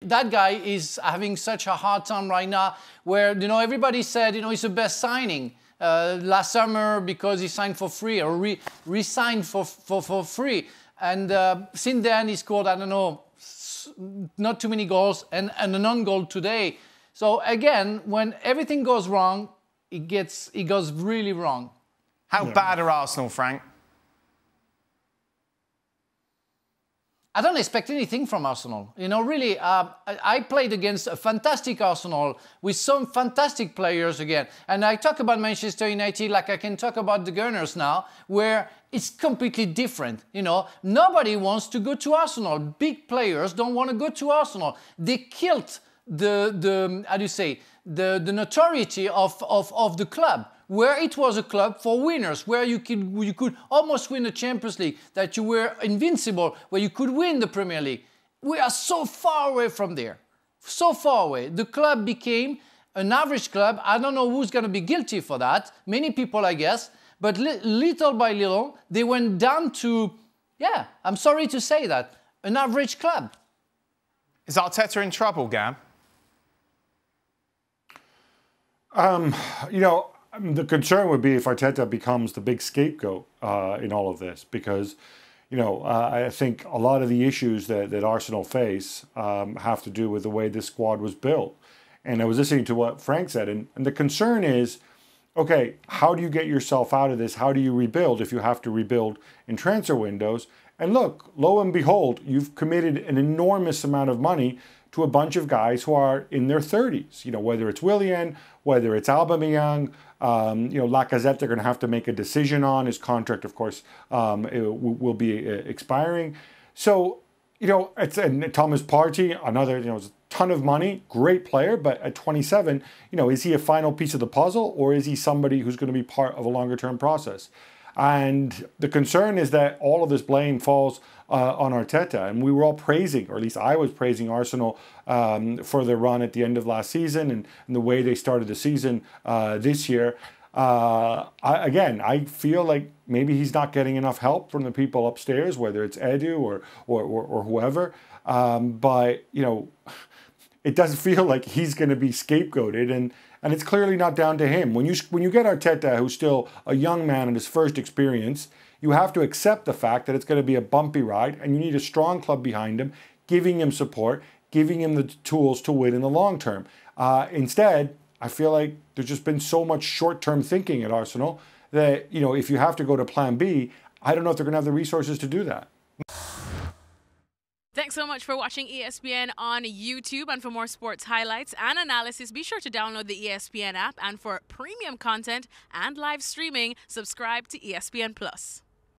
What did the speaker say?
That guy is having such a hard time right now where, everybody said, he's the best signing last summer because he signed for free or re-signed for free. And since then, he scored, I don't know, not too many goals and a non-goal today. So again, when everything goes wrong, it goes really wrong. How bad are Arsenal, Frank? I don't expect anything from Arsenal. Really, I played against a fantastic Arsenal with some fantastic players again. And I talk about Manchester United like I can talk about the Gunners now, where it's completely different. Nobody wants to go to Arsenal. Big players don't want to go to Arsenal. They killed the how do you say, the notoriety of the club, where it was a club for winners, where you could almost win the Champions League, that you were invincible, where you could win the Premier League. We are so far away from there, so far away. The club became an average club. I don't know who's going to be guilty for that. Many people, I guess. But little by little, they went down to, I'm sorry to say that, an average club. Is Arteta in trouble, Gab? The concern would be if Arteta becomes the big scapegoat in all of this, because, I think a lot of the issues that Arsenal face have to do with the way this squad was built. And I was listening to what Frank said, and the concern is, okay, how do you get yourself out of this? How do you rebuild if you have to rebuild in transfer windows? And look, lo and behold, you've committed an enormous amount of money to a bunch of guys who are in their 30s. Whether it's Willian, whether it's Aubameyang, Lacazette, they're going to have to make a decision on. His contract, of course, will be expiring. So, and Thomas Partey, another, a ton of money, great player, but at 27, is he a final piece of the puzzle, or is he somebody who's going to be part of a longer-term process? And the concern is that all of this blame falls on Arteta. And we were all praising, or at least I was praising Arsenal for their run at the end of last season and the way they started the season this year. I feel like maybe he's not getting enough help from the people upstairs, whether it's Edu or whoever. But it doesn't feel like he's going to be scapegoated, and it's clearly not down to him. When you get Arteta, who's still a young man in his first experience, you have to accept the fact that it's going to be a bumpy ride, and you need a strong club behind him, giving him support, giving him the tools to win in the long term. Instead, I feel like there's just been so much short-term thinking at Arsenal that, if you have to go to plan B, I don't know if they're going to have the resources to do that. Thanks so much for watching ESPN on YouTube. And for more sports highlights and analysis, be sure to download the ESPN app. And for premium content and live streaming, subscribe to ESPN Plus.